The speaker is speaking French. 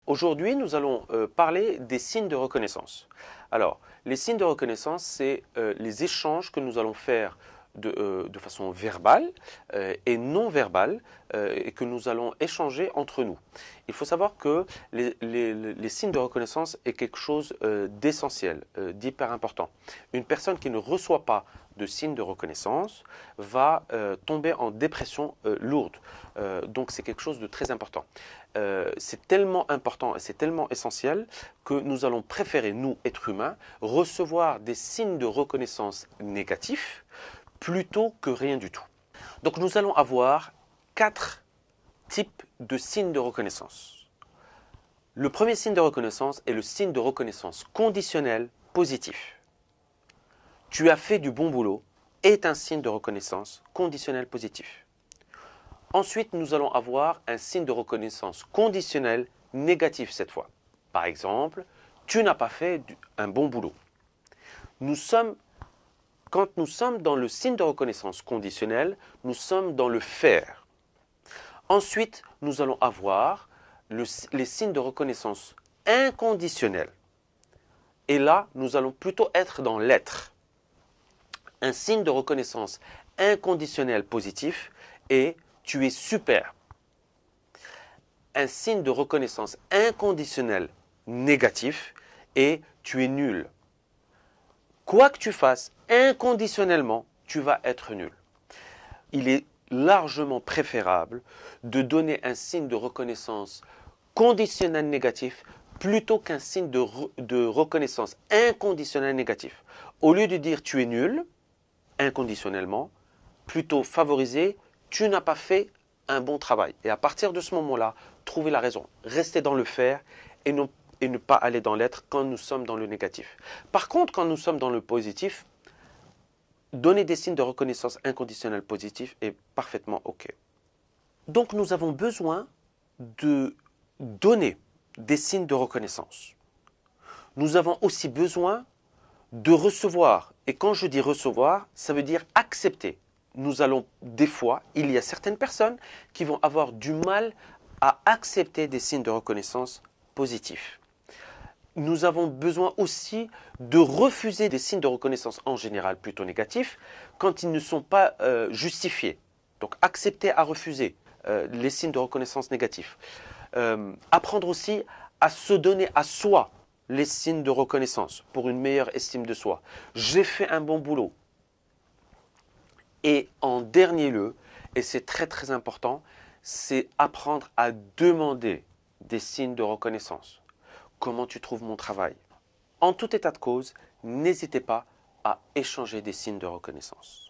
Aujourd'hui, nous allons parler des signes de reconnaissance. Alors, les signes de reconnaissance, c'est les échanges que nous allons faire de façon verbale et non verbale et que nous allons échanger entre nous. Il faut savoir que les signes de reconnaissance est quelque chose d'essentiel, d'hyper important. Une personne qui ne reçoit pas de signes de reconnaissance va tomber en dépression lourde. Donc c'est quelque chose de très important. C'est tellement important et c'est tellement essentiel que nous allons préférer, nous, êtres humains, recevoir des signes de reconnaissance négatifs plutôt que rien du tout. Donc nous allons avoir 4 types de signes de reconnaissance. Le premier signe de reconnaissance est le signe de reconnaissance conditionnel positif. Tu as fait du bon boulot est un signe de reconnaissance conditionnel positif. Ensuite, nous allons avoir un signe de reconnaissance conditionnel négatif cette fois. Par exemple, tu n'as pas fait un bon boulot. Quand nous sommes dans le signe de reconnaissance conditionnel, nous sommes dans le faire. Ensuite, nous allons avoir les signes de reconnaissance inconditionnel. Et là, nous allons plutôt être dans l'être. Un signe de reconnaissance inconditionnel positif est tu es super. Un signe de reconnaissance inconditionnel négatif est tu es nul. Quoi que tu fasses, inconditionnellement, tu vas être nul. Il est largement préférable de donner un signe de reconnaissance conditionnel négatif plutôt qu'un signe de reconnaissance inconditionnel négatif. Au lieu de dire tu es nul, inconditionnellement, plutôt favoriser tu n'as pas fait un bon travail. Et à partir de ce moment-là, trouver la raison. Rester dans le faire et ne pas aller dans l'être quand nous sommes dans le négatif. Par contre, quand nous sommes dans le positif, donner des signes de reconnaissance inconditionnelle positif est parfaitement OK. Donc nous avons besoin de donner des signes de reconnaissance. Nous avons aussi besoin de recevoir. Et quand je dis recevoir, ça veut dire accepter. Des fois, il y a certaines personnes qui vont avoir du mal à accepter des signes de reconnaissance positifs. Nous avons besoin aussi de refuser des signes de reconnaissance en général plutôt négatifs quand ils ne sont pas justifiés. Donc accepter à refuser les signes de reconnaissance négatifs. Apprendre aussi à se donner à soi les signes de reconnaissance pour une meilleure estime de soi. J'ai fait un bon boulot. Et en dernier lieu, et c'est très très important, c'est apprendre à demander des signes de reconnaissance. Comment tu trouves mon travail? En tout état de cause, n'hésitez pas à échanger des signes de reconnaissance.